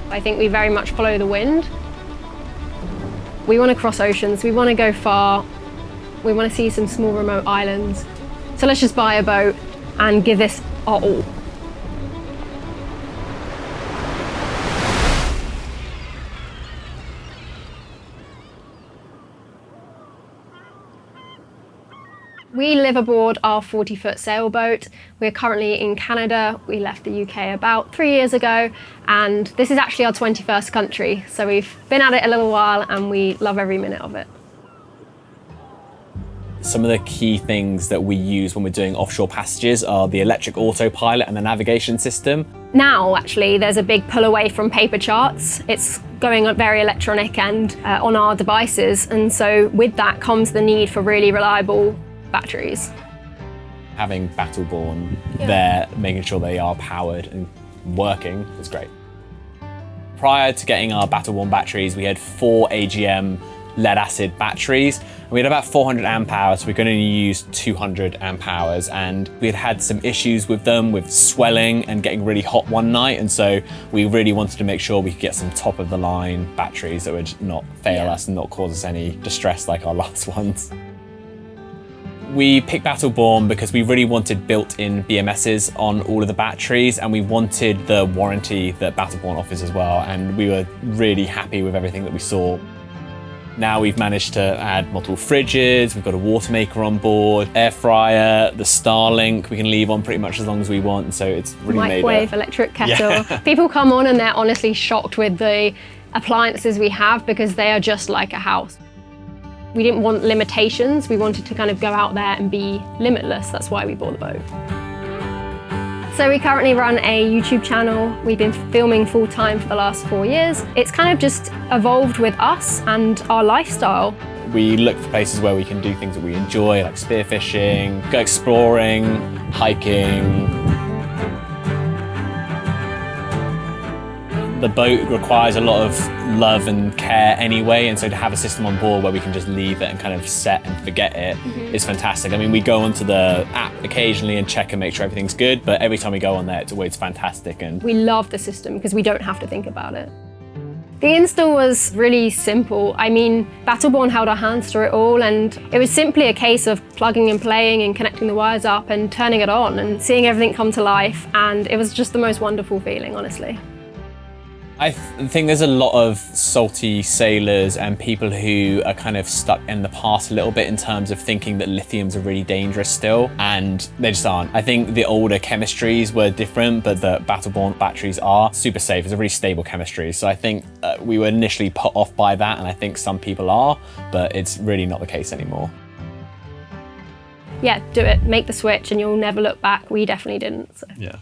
I think we very much follow the wind. We want to cross oceans, we want to go far, we want to see some small remote islands. So let's just buy a boat and give this our all. We live aboard our 40-foot sailboat. We're currently in Canada. We left the UK about 3 years ago, and this is actually our 21st country. So we've been at it a little while and we love every minute of it. Some of the key things that we use when we're doing offshore passages are the electric autopilot and the navigation system. Now, actually, there's a big pull away from paper charts. It's going very electronic and on our devices. And so with that comes the need for really reliable batteries. Having Battle Born there, making sure they are powered and working is great. Prior to getting our Battle Born batteries, we had 4 AGM lead acid batteries. We had about 400 amp hours, so we could only use 200 amp hours, and we had some issues with them, with swelling and getting really hot one night, and so we really wanted to make sure we could get some top of the line batteries that would not fail us and not cause us any distress like our last ones. We picked Battle Born because we really wanted built-in BMSs on all of the batteries, and we wanted the warranty that Battle Born offers as well, and we were really happy with everything that we saw. Now we've managed to add multiple fridges, we've got a water maker on board, air fryer, the Starlink we can leave on pretty much as long as we want, so it's really microwave, electric kettle. Yeah. People come on and they're honestly shocked with the appliances we have because they are just like a house. We didn't want limitations, we wanted to kind of go out there and be limitless. That's why we bought the boat. So we currently run a YouTube channel. We've been filming full time for the last 4 years. It's kind of just evolved with us and our lifestyle. We look for places where we can do things that we enjoy, like spearfishing, go exploring, hiking. The boat requires a lot of love and care anyway, and so to have a system on board where we can just leave it and kind of set and forget it is fantastic. I mean, we go onto the app occasionally and check and make sure everything's good, but every time we go on there, it's always fantastic. And we love the system because we don't have to think about it. The install was really simple. I mean, Battle Born held our hands through it all, and it was simply a case of plugging and playing and connecting the wires up and turning it on and seeing everything come to life, and it was just the most wonderful feeling, honestly. I think there's a lot of salty sailors and people who are kind of stuck in the past a little bit in terms of thinking that lithiums are really dangerous still, and they just aren't. I think the older chemistries were different, but the Battle Born batteries are super safe. It's a really stable chemistry. So I think we were initially put off by that, and I think some people are, but it's really not the case anymore. Yeah, do it, make the switch and you'll never look back. We definitely didn't. So. Yeah.